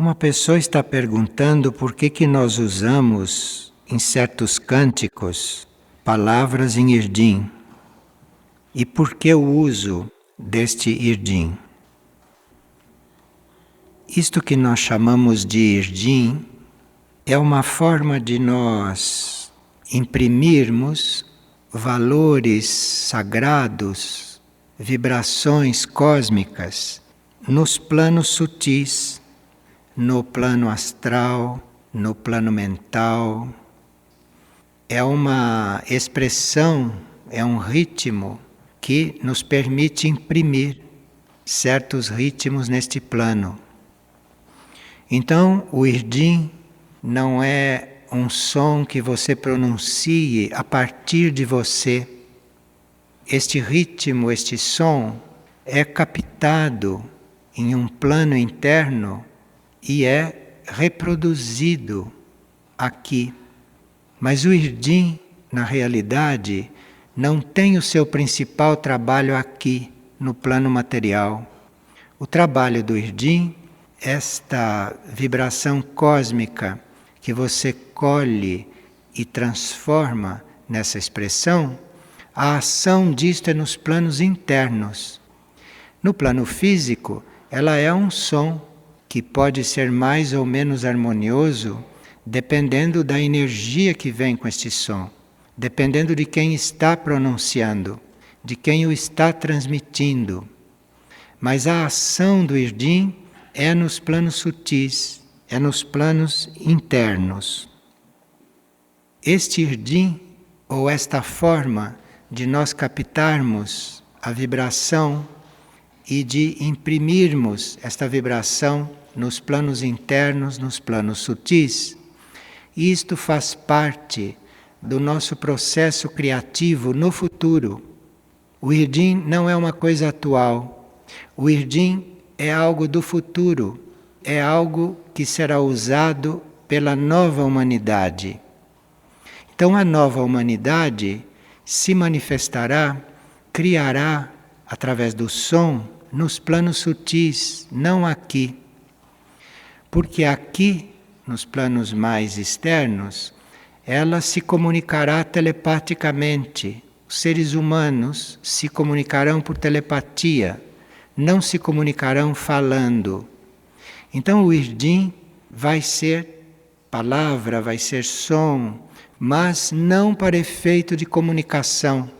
Uma pessoa está perguntando por que nós usamos, em certos cânticos, palavras em Irdim. E por que o uso deste Irdim? Isto que nós chamamos de Irdim é uma forma de nós imprimirmos valores sagrados, vibrações cósmicas nos planos sutis, no plano astral, no plano mental. É uma expressão, é um ritmo que nos permite imprimir certos ritmos neste plano. Então, o Irdim não é um som que você pronuncie a partir de você. Este ritmo, este som, é captado em um plano interno e é reproduzido aqui. Mas o Irdim, na realidade, não tem o seu principal trabalho aqui, no plano material. O trabalho do Irdim, esta vibração cósmica que você colhe e transforma nessa expressão, a ação disto é nos planos internos. No plano físico, ela é um som que pode ser mais ou menos harmonioso, dependendo da energia que vem com este som, dependendo de quem está pronunciando, de quem o está transmitindo. Mas a ação do Irdim é nos planos sutis, é nos planos internos. Este Irdim, ou esta forma de nós captarmos a vibração e de imprimirmos esta vibração nos planos internos, nos planos sutis, isto faz parte do nosso processo criativo no futuro. O Irdim não é uma coisa atual. O Irdim é algo do futuro. É algo que será usado pela nova humanidade. Então a nova humanidade se manifestará, criará, através do som, nos planos sutis, não aqui. Porque aqui, nos planos mais externos, ela se comunicará telepaticamente. Os seres humanos se comunicarão por telepatia, não se comunicarão falando. Então o Irdim vai ser palavra, vai ser som, mas não para efeito de comunicação.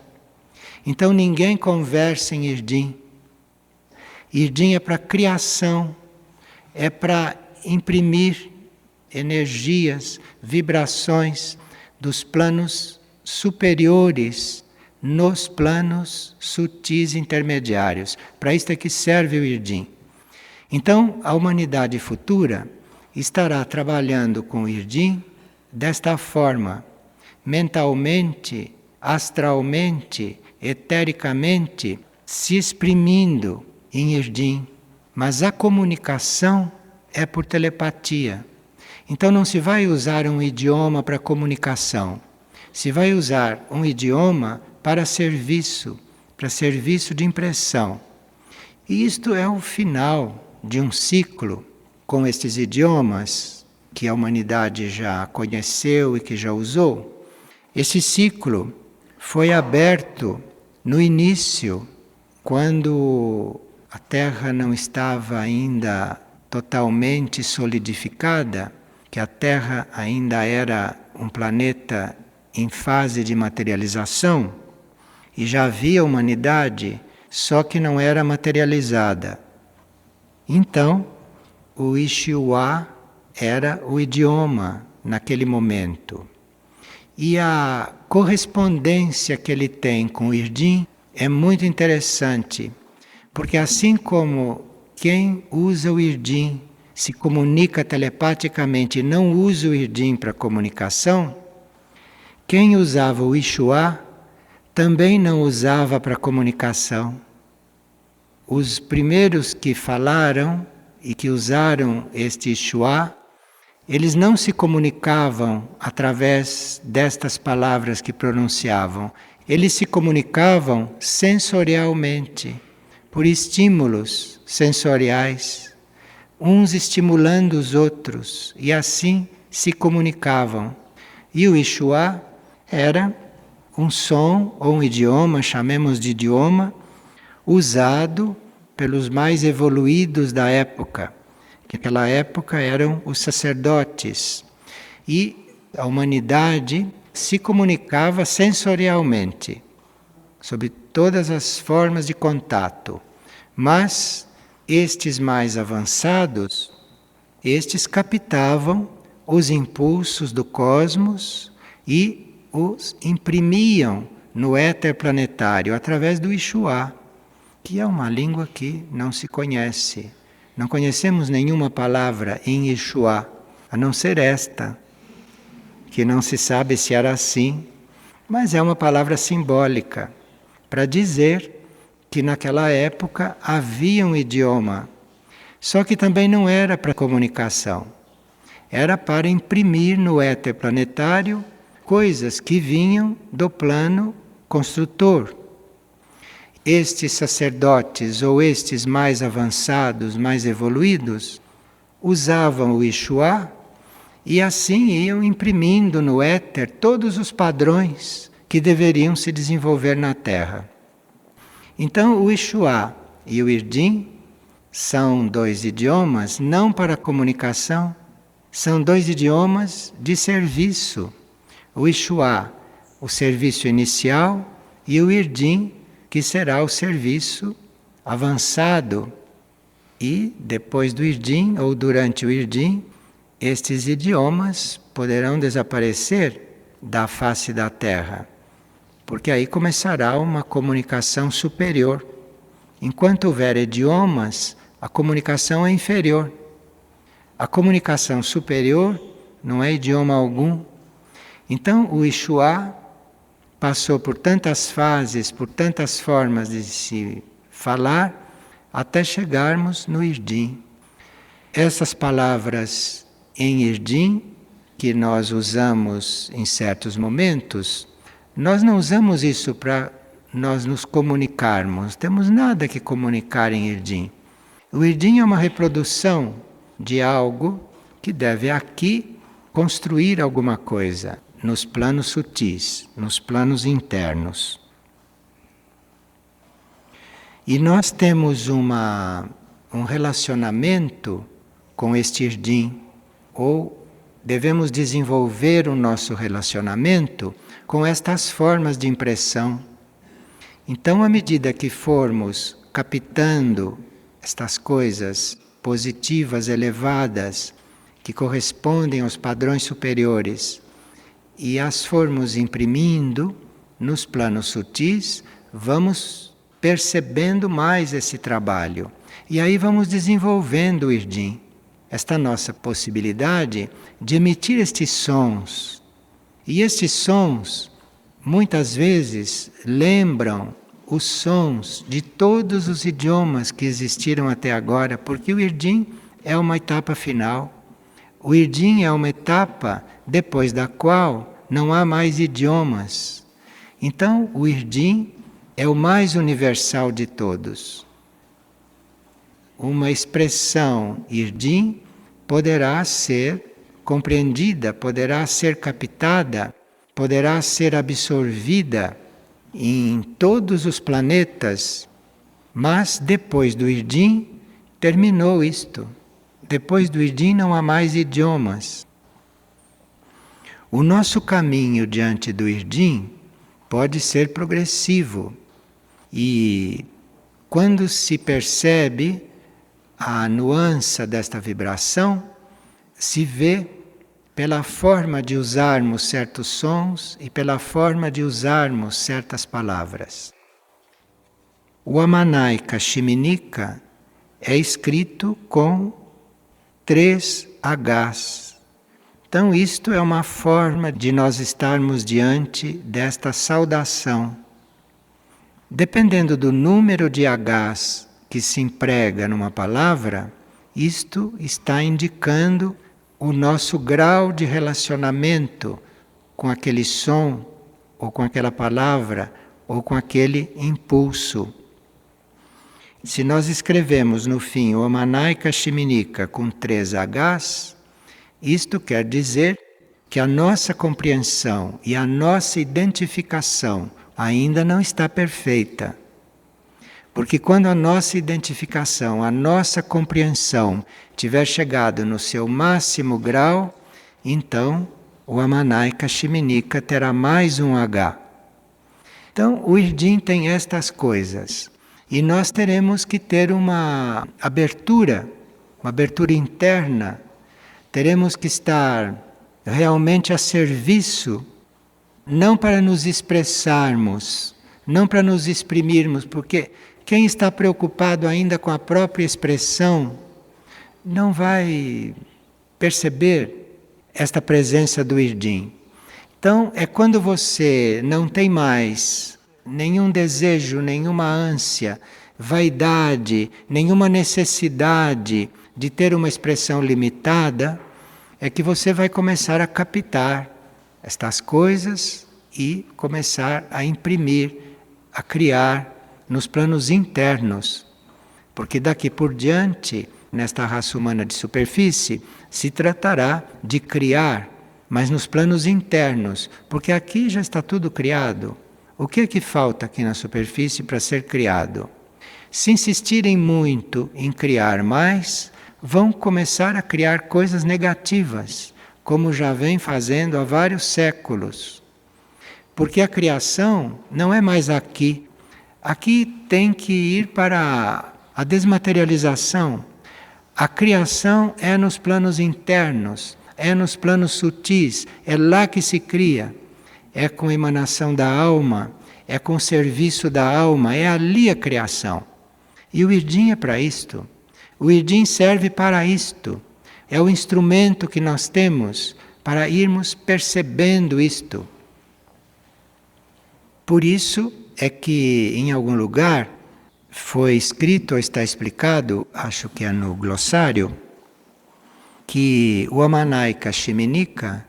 Então ninguém conversa em Irdim. Irdim é para criação, é para imprimir energias, vibrações dos planos superiores nos planos sutis intermediários. Para isto é que serve o Irdim. Então, a humanidade futura estará trabalhando com o Irdim desta forma, mentalmente, astralmente, etericamente, se exprimindo em Irdim. Mas a comunicação é por telepatia. Então não se vai usar um idioma para comunicação. Se vai usar um idioma para serviço de impressão. E isto é o final de um ciclo com estes idiomas que a humanidade já conheceu e que já usou. Esse ciclo foi aberto no início, quando a Terra não estava ainda totalmente solidificada, que a Terra ainda era um planeta em fase de materialização, e já havia humanidade, só que não era materializada. Então, o Ixuá era o idioma naquele momento. E a correspondência que ele tem com o Irdim é muito interessante, porque assim como quem usa o Irdim se comunica telepaticamente e não usa o Irdim para comunicação, quem usava o Ixuá também não usava para comunicação. Os primeiros que falaram e que usaram este Ixuá, eles não se comunicavam através destas palavras que pronunciavam. Eles se comunicavam sensorialmente, por estímulos sensoriais. uns estimulando os outros, e assim se comunicavam. E o Ixuá era um som ou um idioma, chamemos de idioma, usado pelos mais evoluídos da época, que naquela época eram os sacerdotes. E a humanidade se comunicava sensorialmente, sobre todas as formas de contato. Mas estes mais avançados, estes captavam os impulsos do cosmos e os imprimiam no éter planetário através do Ixuá, que é uma língua que não se conhece. Não conhecemos nenhuma palavra em Ixuá, a não ser esta, que não se sabe se era assim, mas é uma palavra simbólica para dizer que naquela época havia um idioma, só que também não era para comunicação, era para imprimir no éter planetário coisas que vinham do plano construtor. Estes sacerdotes ou estes mais avançados, mais evoluídos, usavam o Ixuá e assim iam imprimindo no éter todos os padrões que deveriam se desenvolver na Terra. Então o Ixuá e o Irdim são dois idiomas não para comunicação, são dois idiomas de serviço. O Ixuá, o serviço inicial, e o Irdim, que será o serviço avançado. E depois do Irdim, ou durante o Irdim, estes idiomas poderão desaparecer da face da Terra, porque aí começará uma comunicação superior. Enquanto houver idiomas, a comunicação é inferior. A comunicação superior não é idioma algum. Então o Ixuá passou por tantas fases, por tantas formas de se falar, até chegarmos no Irdim. Essas palavras em Irdim, que nós usamos em certos momentos, nós não usamos isso para nós nos comunicarmos. Não temos nada que comunicar em Irdim. O Irdim é uma reprodução de algo que deve aqui construir alguma coisa, nos planos sutis, nos planos internos. E nós temos um relacionamento com este Irdim, ou devemos desenvolver o nosso relacionamento com estas formas de impressão. Então, à medida que formos captando estas coisas positivas, elevadas, que correspondem aos padrões superiores, e as formos imprimindo nos planos sutis, vamos percebendo mais esse trabalho. E aí vamos desenvolvendo o Irdim, esta nossa possibilidade de emitir estes sons. E estes sons, muitas vezes, lembram os sons de todos os idiomas que existiram até agora, porque o Irdim é uma etapa final. O Irdim é uma etapa depois da qual não há mais idiomas. Então, o Irdim é o mais universal de todos. Uma expressão Irdim poderá ser compreendida, poderá ser captada, poderá ser absorvida em todos os planetas, mas depois do Irdim terminou isto. Depois do Irdim não há mais idiomas. O nosso caminho diante do Irdim pode ser progressivo e quando se percebe a nuance desta vibração, se vê pela forma de usarmos certos sons e pela forma de usarmos certas palavras. O Amanaika Shiminika é escrito com 3 Hs. Então isto é uma forma de nós estarmos diante desta saudação. Dependendo do número de Hs que se emprega numa palavra, isto está indicando o nosso grau de relacionamento com aquele som, ou com aquela palavra, ou com aquele impulso. Se nós escrevemos no fim o Amanaika Shiminika com 3 Hs, isto quer dizer que a nossa compreensão e a nossa identificação ainda não está perfeita. Porque quando a nossa identificação, a nossa compreensão tiver chegado no seu máximo grau, então o Amanaika Shiminika terá mais um H. Então o Irdim tem estas coisas. E nós teremos que ter uma abertura interna. Teremos que estar realmente a serviço, não para nos expressarmos, não para nos exprimirmos, porque quem está preocupado ainda com a própria expressão não vai perceber esta presença do Irdim. Então, é quando você não tem mais nenhum desejo, nenhuma ânsia, vaidade, nenhuma necessidade de ter uma expressão limitada, é que você vai começar a captar estas coisas e começar a imprimir, a criar nos planos internos. Porque daqui por diante, nesta raça humana de superfície, se tratará de criar, mas nos planos internos, porque aqui já está tudo criado. O que é que falta aqui na superfície para ser criado? Se insistirem muito em criar mais, vão começar a criar coisas negativas, como já vem fazendo há vários séculos. Porque a criação não é mais aqui. Aqui tem que ir para a desmaterialização. A criação é nos planos internos, é nos planos sutis, é lá que se cria. É com a emanação da alma, é com o serviço da alma, é ali a criação. E o Irdim é para isto. O Irdim serve para isto. É o instrumento que nós temos para irmos percebendo isto. Por isso é que em algum lugar foi escrito ou está explicado, acho que é no glossário, que o Amanaika Shiminika,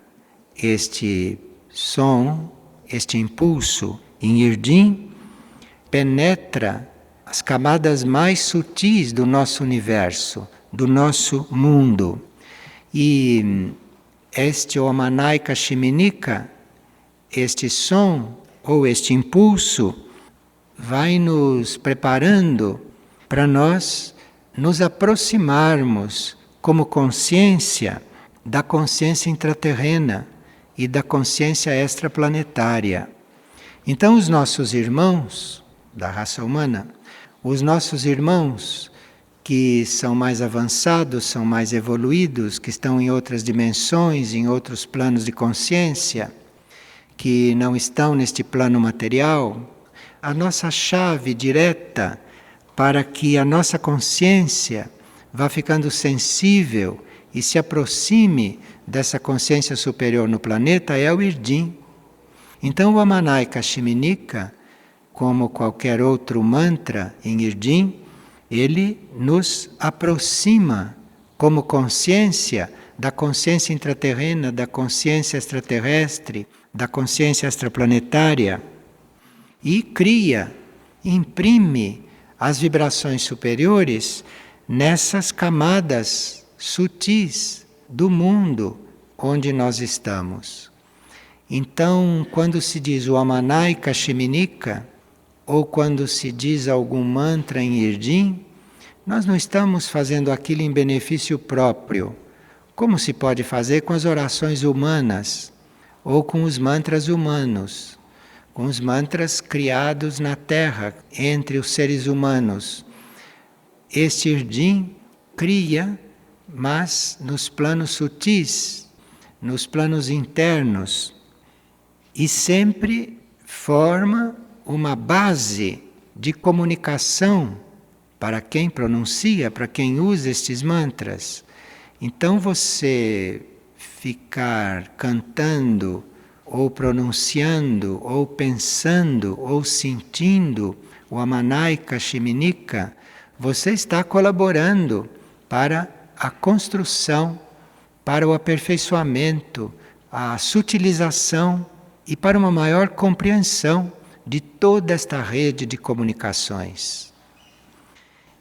este som, este impulso em Irdim, penetra as camadas mais sutis do nosso universo, do nosso mundo. E este Amanaika Shiminika, este som ou este impulso, vai nos preparando para nós nos aproximarmos como consciência da consciência intraterrena e da consciência extraplanetária. Então os nossos irmãos da raça humana, os nossos irmãos que são mais avançados, são mais evoluídos, que estão em outras dimensões, em outros planos de consciência, que não estão neste plano material, a nossa chave direta para que a nossa consciência vá ficando sensível e se aproxime dessa consciência superior no planeta é o Irdim. Então o Amanaika Shiminika, como qualquer outro mantra em Irdim, ele nos aproxima como consciência da consciência intraterrena, da consciência extraterrestre, da consciência extraplanetária e cria, imprime as vibrações superiores nessas camadas sutis do mundo onde nós estamos. Então, quando se diz o Amanaika Shiminika, ou quando se diz algum mantra em Irdim, nós não estamos fazendo aquilo em benefício próprio, como se pode fazer com as orações humanas, ou com os mantras humanos, com os mantras criados na Terra, entre os seres humanos. Este Irdim cria, mas nos planos sutis, nos planos internos, e sempre forma uma base de comunicação para quem pronuncia, para quem usa estes mantras. Então você ficar cantando, ou pronunciando, ou pensando, ou sentindo o Amanaika Shiminika, você está colaborando para a construção, para o aperfeiçoamento, a sutilização e para uma maior compreensão de toda esta rede de comunicações.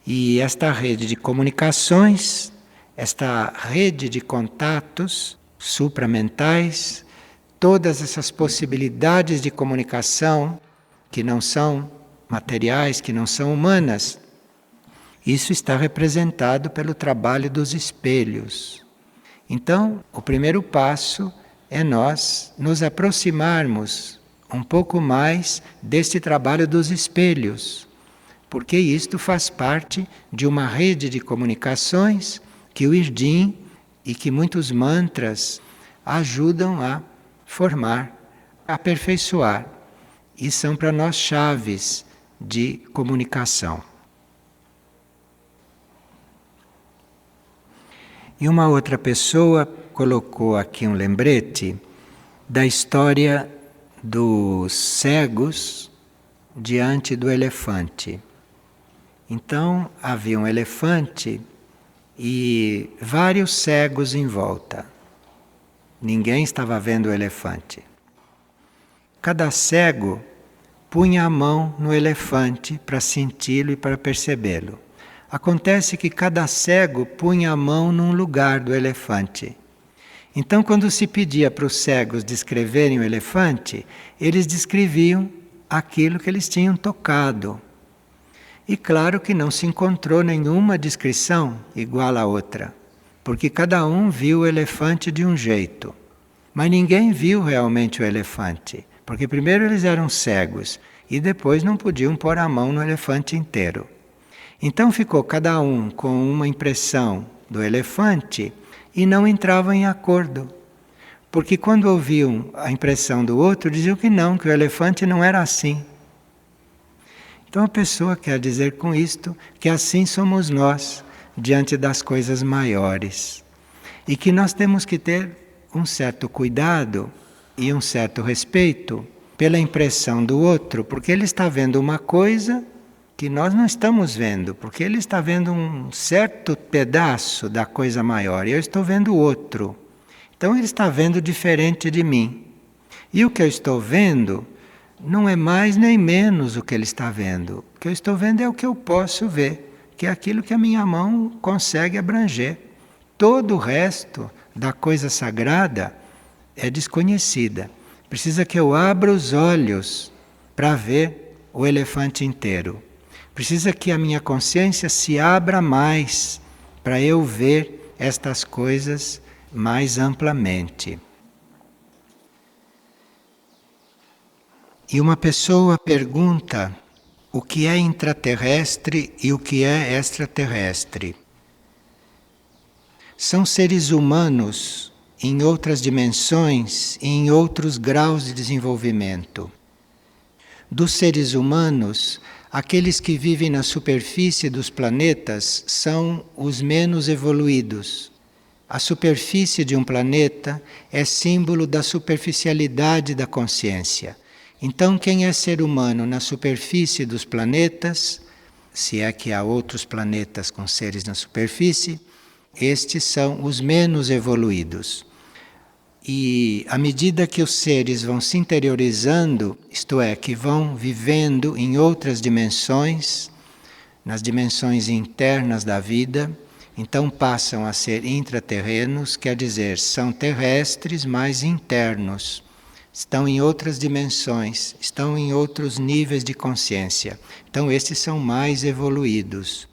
E esta rede de comunicações, esta rede de contatos supramentais, todas essas possibilidades de comunicação que não são materiais, que não são humanas, isso está representado pelo trabalho dos espelhos. Então, o primeiro passo é nós nos aproximarmos um pouco mais deste trabalho dos espelhos, porque isto faz parte de uma rede de comunicações que o Irdim e que muitos mantras ajudam a formar, a aperfeiçoar, e são para nós chaves de comunicação. E uma outra pessoa colocou aqui um lembrete da história dos cegos diante do elefante. Então havia um elefante e vários cegos em volta. Ninguém estava vendo o elefante. Cada cego punha a mão no elefante para senti-lo e para percebê-lo. Acontece que cada cego punha a mão num lugar do elefante. Então, quando se pedia para os cegos descreverem o elefante, eles descreviam aquilo que eles tinham tocado. E claro que não se encontrou nenhuma descrição igual à outra, porque cada um viu o elefante de um jeito. Mas ninguém viu realmente o elefante, porque primeiro eles eram cegos e depois não podiam pôr a mão no elefante inteiro. Então ficou cada um com uma impressão do elefante e não entravam em acordo. Porque quando ouviam a impressão do outro, diziam que não, que o elefante não era assim. Então a pessoa quer dizer com isto que assim somos nós diante das coisas maiores. E que nós temos que ter um certo cuidado e um certo respeito pela impressão do outro, porque ele está vendo uma coisa que nós não estamos vendo, porque ele está vendo um certo pedaço da coisa maior e eu estou vendo outro. Então ele está vendo diferente de mim. E o que eu estou vendo não é mais nem menos o que ele está vendo. O que eu estou vendo é o que eu posso ver, que é aquilo que a minha mão consegue abranger. Todo o resto da coisa sagrada é desconhecida. Precisa que eu abra os olhos para ver o elefante inteiro. Precisa que a minha consciência se abra mais para eu ver estas coisas mais amplamente. E uma pessoa pergunta o que é intraterrestre e o que é extraterrestre. São seres humanos em outras dimensões e em outros graus de desenvolvimento. Dos seres humanos, aqueles que vivem na superfície dos planetas são os menos evoluídos. A superfície de um planeta é símbolo da superficialidade da consciência. Então, quem é ser humano na superfície dos planetas, se é que há outros planetas com seres na superfície, estes são os menos evoluídos. E à medida que os seres vão se interiorizando, isto é, que vão vivendo em outras dimensões, nas dimensões internas da vida, então passam a ser intraterrenos, quer dizer, são terrestres, mas internos. Estão em outras dimensões, estão em outros níveis de consciência. Então estes são mais evoluídos.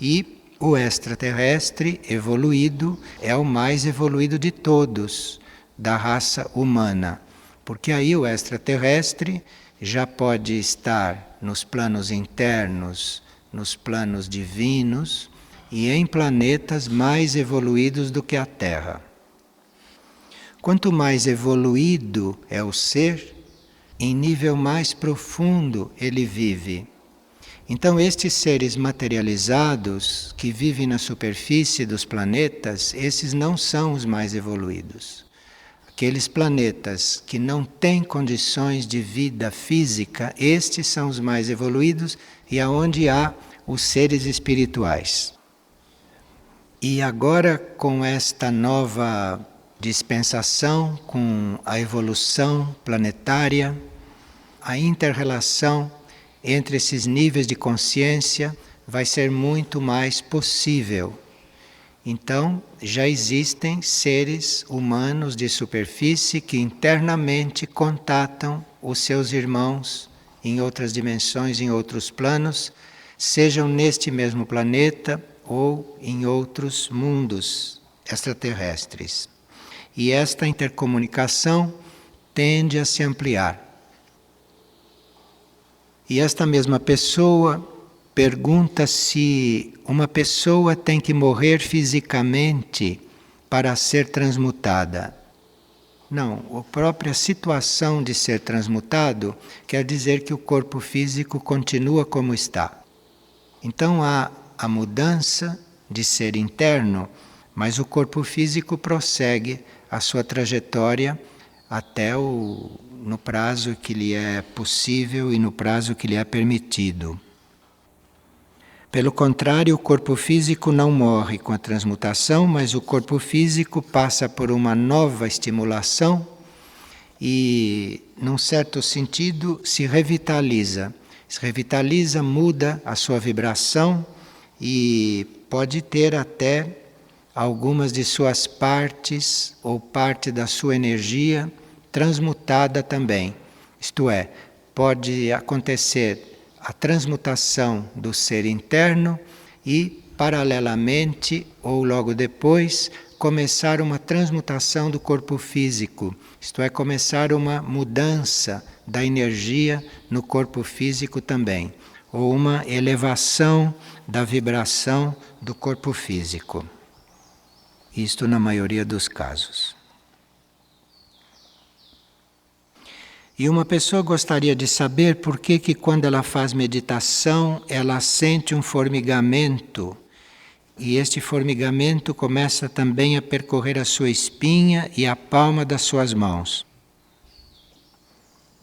E o extraterrestre evoluído é o mais evoluído de todos, da raça humana. Porque aí o extraterrestre já pode estar nos planos internos, nos planos divinos e em planetas mais evoluídos do que a Terra. Quanto mais evoluído é o ser, em nível mais profundo ele vive. Então estes seres materializados que vivem na superfície dos planetas, esses não são os mais evoluídos. Aqueles planetas que não têm condições de vida física, estes são os mais evoluídos e aonde há os seres espirituais. E agora com esta nova dispensação, com a evolução planetária, a inter-relação entre esses níveis de consciência vai ser muito mais possível. Então, já existem seres humanos de superfície que internamente contatam os seus irmãos em outras dimensões, em outros planos, sejam neste mesmo planeta ou em outros mundos extraterrestres. E esta intercomunicação tende a se ampliar. E esta mesma pessoa pergunta se uma pessoa tem que morrer fisicamente para ser transmutada. Não, a própria situação de ser transmutado quer dizer que o corpo físico continua como está. Então há a mudança de ser interno, mas o corpo físico prossegue a sua trajetória até no prazo que lhe é possível e no prazo que lhe é permitido. Pelo contrário, o corpo físico não morre com a transmutação, mas o corpo físico passa por uma nova estimulação e, num certo sentido, se revitaliza. Se revitaliza, muda a sua vibração e pode ter até algumas de suas partes ou parte da sua energia transmutada também. Isto é, pode acontecer a transmutação do ser interno e, paralelamente ou logo depois, começar uma transmutação do corpo físico. Isto é, começar uma mudança da energia no corpo físico também, ou uma elevação da vibração do corpo físico. Isto na maioria dos casos. E uma pessoa gostaria de saber por que quando ela faz meditação, ela sente um formigamento. E este formigamento começa também a percorrer a sua espinha e a palma das suas mãos.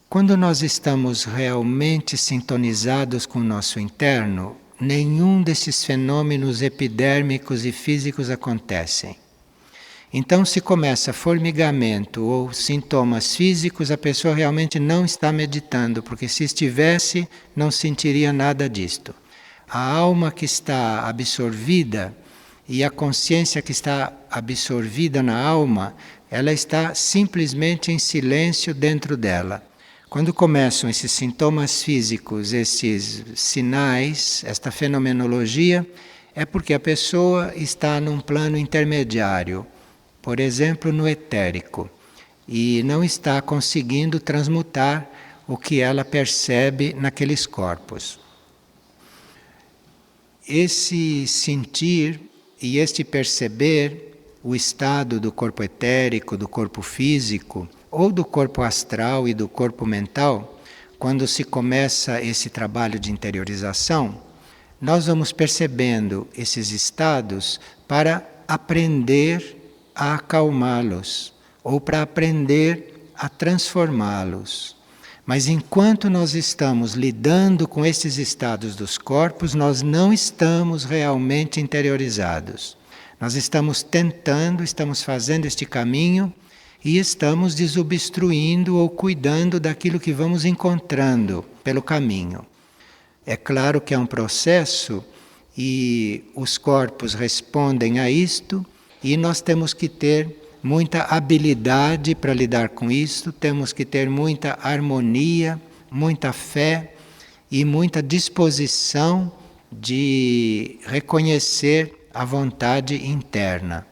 Quando nós estamos realmente sintonizados com o nosso interno, nenhum desses fenômenos epidérmicos e físicos acontecem. Então, se começa formigamento ou sintomas físicos, a pessoa realmente não está meditando, porque se estivesse, não sentiria nada disto. A alma que está absorvida e a consciência que está absorvida na alma, ela está simplesmente em silêncio dentro dela. Quando começam esses sintomas físicos, esses sinais, esta fenomenologia, é porque a pessoa está num plano intermediário. Por exemplo, no etérico, e não está conseguindo transmutar o que ela percebe naqueles corpos. Esse sentir e este perceber o estado do corpo etérico, do corpo físico, ou do corpo astral e do corpo mental, quando se começa esse trabalho de interiorização, nós vamos percebendo esses estados para aprender a acalmá-los ou para aprender a transformá-los. Mas enquanto nós estamos lidando com esses estados dos corpos, nós não estamos realmente interiorizados. Nós estamos tentando, estamos fazendo este caminho e estamos desobstruindo ou cuidando daquilo que vamos encontrando pelo caminho. É claro que é um processo e os corpos respondem a isto, e nós temos que ter muita habilidade para lidar com isso, temos que ter muita harmonia, muita fé e muita disposição de reconhecer a vontade interna.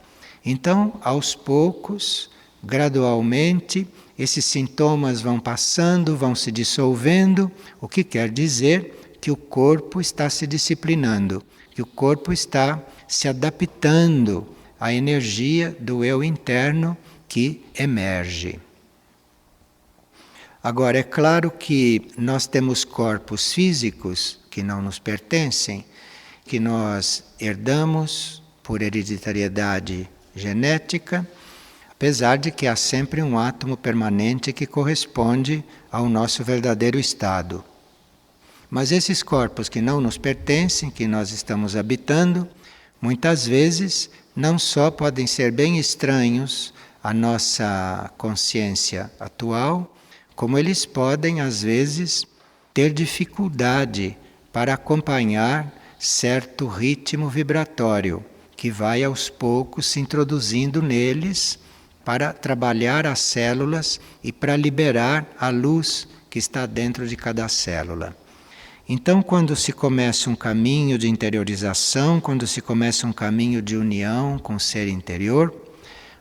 Então, aos poucos, gradualmente, esses sintomas vão passando, vão se dissolvendo, o que quer dizer que o corpo está se disciplinando, que o corpo está se adaptando a energia do eu interno que emerge. Agora, é claro que nós temos corpos físicos que não nos pertencem, que nós herdamos por hereditariedade genética, apesar de que há sempre um átomo permanente que corresponde ao nosso verdadeiro estado. Mas esses corpos que não nos pertencem, que nós estamos habitando, muitas vezes não só podem ser bem estranhos à nossa consciência atual, como eles podem, às vezes, ter dificuldade para acompanhar certo ritmo vibratório que vai aos poucos se introduzindo neles para trabalhar as células e para liberar a luz que está dentro de cada célula. Então, quando se começa um caminho de interiorização, quando se começa um caminho de união com o ser interior,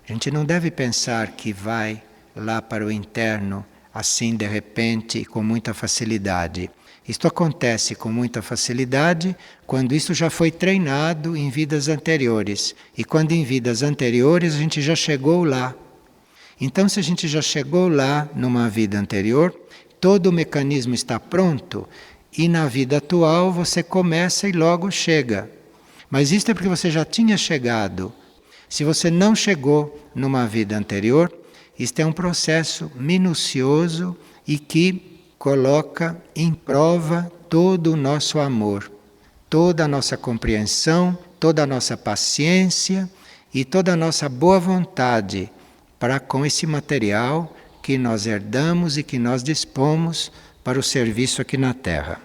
a gente não deve pensar que vai lá para o interno assim de repente e com muita facilidade. Isto acontece com muita facilidade quando isso já foi treinado em vidas anteriores. E quando em vidas anteriores a gente já chegou lá. Então, se a gente já chegou lá numa vida anterior, todo o mecanismo está pronto e na vida atual você começa e logo chega. Mas isso é porque você já tinha chegado. Se você não chegou numa vida anterior, isto é um processo minucioso e que coloca em prova todo o nosso amor, toda a nossa compreensão, toda a nossa paciência e toda a nossa boa vontade para com esse material que nós herdamos e que nós dispomos para o serviço aqui na Terra.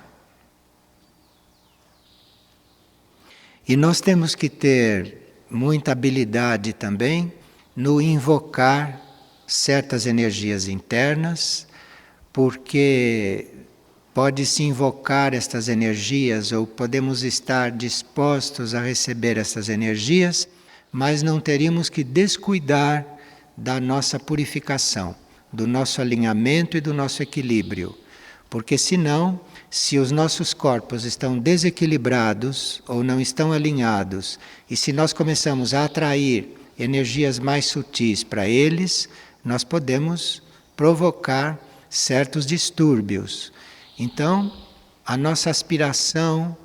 E nós temos que ter muita habilidade também no invocar certas energias internas, porque pode-se invocar estas energias ou podemos estar dispostos a receber essas energias, mas não teríamos que descuidar da nossa purificação, do nosso alinhamento e do nosso equilíbrio. Porque senão, se os nossos corpos estão desequilibrados ou não estão alinhados, e se nós começamos a atrair energias mais sutis para eles, nós podemos provocar certos distúrbios. Então, a nossa aspiração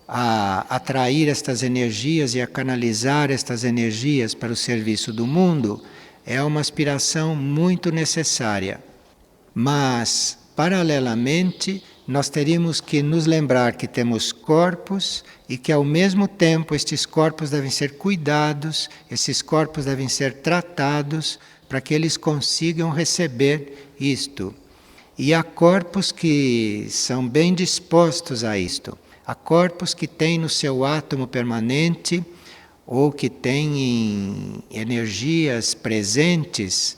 a atrair estas energias e a canalizar estas energias para o serviço do mundo é uma aspiração muito necessária. Mas, paralelamente, nós teríamos que nos lembrar que temos corpos e que, ao mesmo tempo, estes corpos devem ser cuidados, esses corpos devem ser tratados para que eles consigam receber isto. E há corpos que são bem dispostos a isto. Há corpos que têm no seu átomo permanente ou que têm energias presentes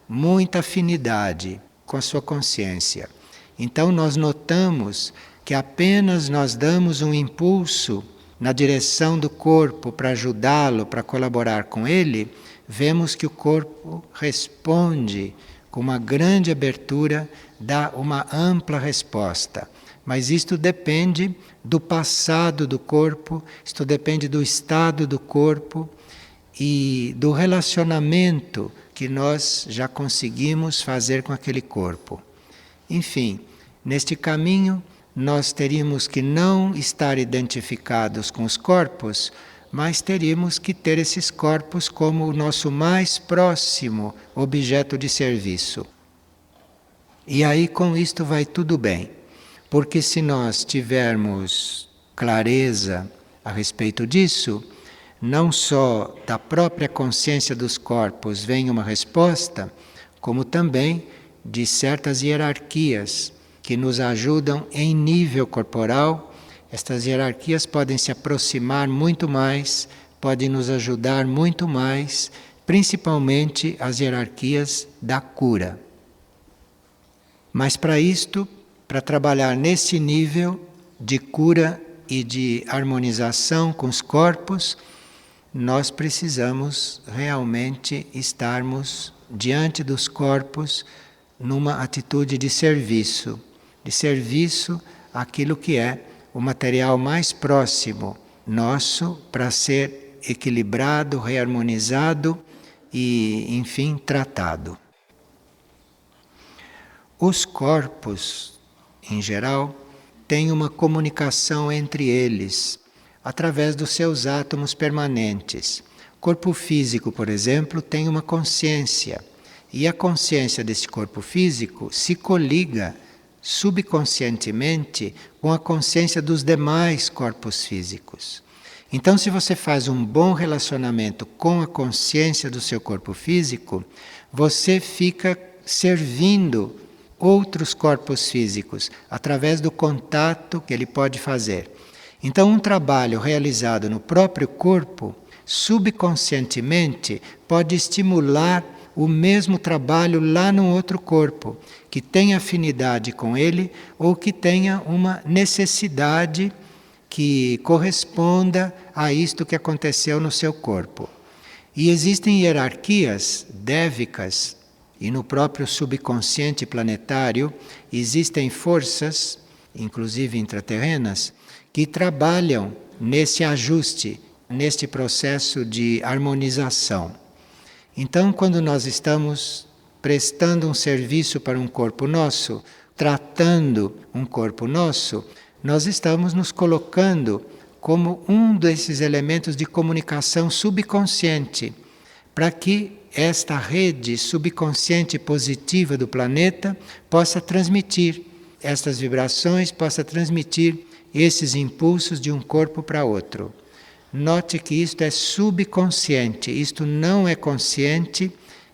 muita afinidade com a sua consciência. Então nós notamos que apenas nós damos um impulso na direção do corpo para ajudá-lo, para colaborar com ele, vemos que o corpo responde com uma grande abertura, dá uma ampla resposta. Mas isto depende do passado do corpo, isto depende do estado do corpo e do relacionamento que nós já conseguimos fazer com aquele corpo. Enfim, neste caminho nós teríamos que não estar identificados com os corpos, mas teríamos que ter esses corpos como o nosso mais próximo objeto de serviço. E aí com isto vai tudo bem, porque se nós tivermos clareza a respeito disso, não só da própria consciência dos corpos vem uma resposta, como também de certas hierarquias que nos ajudam em nível corporal. Estas hierarquias podem se aproximar muito mais, podem nos ajudar muito mais, principalmente as hierarquias da cura. Mas para isto, para trabalhar nesse nível de cura e de harmonização com os corpos, nós precisamos realmente estarmos diante dos corpos numa atitude de serviço àquilo que é o material mais próximo nosso para ser equilibrado, reharmonizado e, enfim, tratado. Os corpos, em geral, têm uma comunicação entre eles através dos seus átomos permanentes. O corpo físico, por exemplo, tem uma consciência. E a consciência desse corpo físico se coliga subconscientemente com a consciência dos demais corpos físicos. Então, se você faz um bom relacionamento com a consciência do seu corpo físico, você fica servindo outros corpos físicos através do contato que ele pode fazer. Então, um trabalho realizado no próprio corpo, subconscientemente, pode estimular o mesmo trabalho lá no outro corpo, que tenha afinidade com ele ou que tenha uma necessidade que corresponda a isto que aconteceu no seu corpo. E existem hierarquias dévicas, e no próprio subconsciente planetário existem forças, inclusive intraterrenas, que trabalham nesse ajuste, neste processo de harmonização. Então, quando nós estamos prestando um serviço para um corpo nosso, tratando um corpo nosso, nós estamos nos colocando como um desses elementos de comunicação subconsciente, para que esta rede subconsciente positiva do planeta possa transmitir estas vibrações, possa transmitir esses impulsos de um corpo para outro. Note que isto é subconsciente, isto não é consciente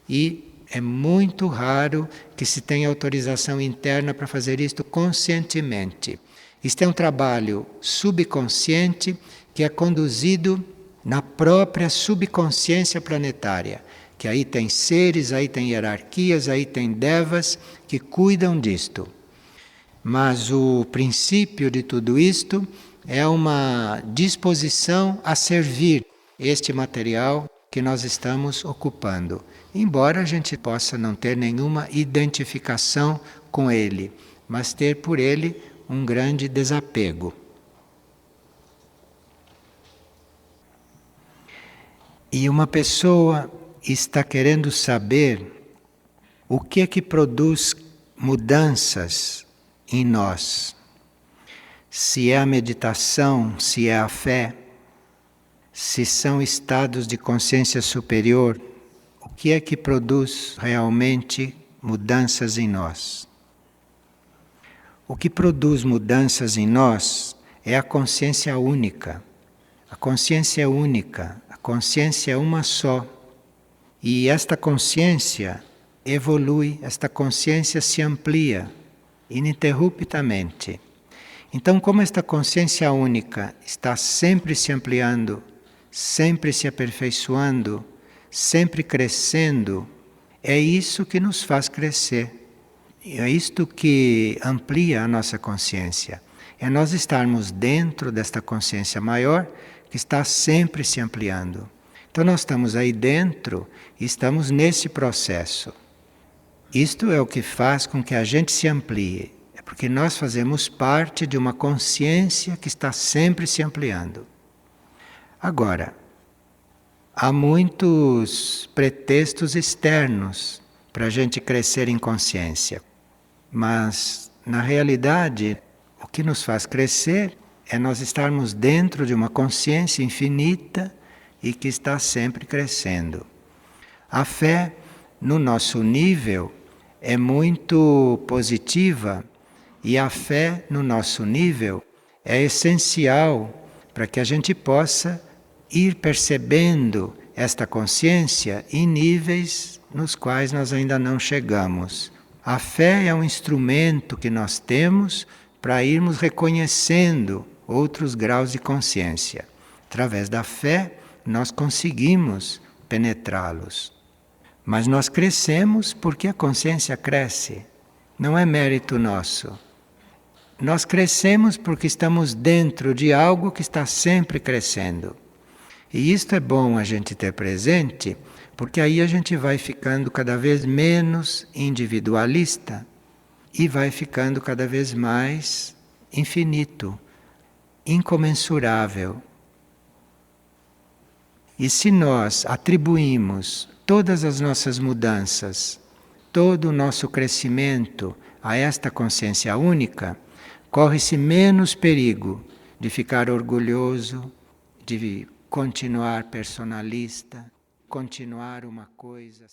e é muito raro que se tenha autorização interna para fazer isto conscientemente. Isto é um trabalho subconsciente que é conduzido na própria subconsciência planetária, que aí tem seres, aí tem hierarquias, aí tem devas que cuidam disto. Mas o princípio de tudo isto é uma disposição a servir este material que nós estamos ocupando, embora a gente possa não ter nenhuma identificação com ele, mas ter por ele um grande desapego. E uma pessoa está querendo saber o que é que produz mudanças em nós. Se é a meditação, se é a fé, se são estados de consciência superior, o que é que produz realmente mudanças em nós? O que produz mudanças em nós é a consciência única. A consciência é única, a consciência é uma só. E esta consciência evolui, esta consciência se amplia ininterruptamente. Então, como esta consciência única está sempre se ampliando, sempre se aperfeiçoando, sempre crescendo, é isso que nos faz crescer. É isto que amplia a nossa consciência. É nós estarmos dentro desta consciência maior que está sempre se ampliando. Então nós estamos aí dentro e estamos nesse processo. Isto é o que faz com que a gente se amplie. É porque nós fazemos parte de uma consciência que está sempre se ampliando. Agora, há muitos pretextos externos para a gente crescer em consciência. Mas, na realidade, o que nos faz crescer é nós estarmos dentro de uma consciência infinita e que está sempre crescendo. A fé, no nosso nível, é muito positiva e a fé, no nosso nível, é essencial para que a gente possa ir percebendo esta consciência em níveis nos quais nós ainda não chegamos. A fé é um instrumento que nós temos para irmos reconhecendo outros graus de consciência. Através da fé, nós conseguimos penetrá-los. Mas nós crescemos porque a consciência cresce. Não é mérito nosso. Nós crescemos porque estamos dentro de algo que está sempre crescendo. E isto é bom a gente ter presente, porque aí a gente vai ficando cada vez menos individualista e vai ficando cada vez mais infinito, incomensurável. E se nós atribuímos todas as nossas mudanças, todo o nosso crescimento a esta consciência única, corre-se menos perigo de ficar orgulhoso, de continuar personalista, continuar uma coisa.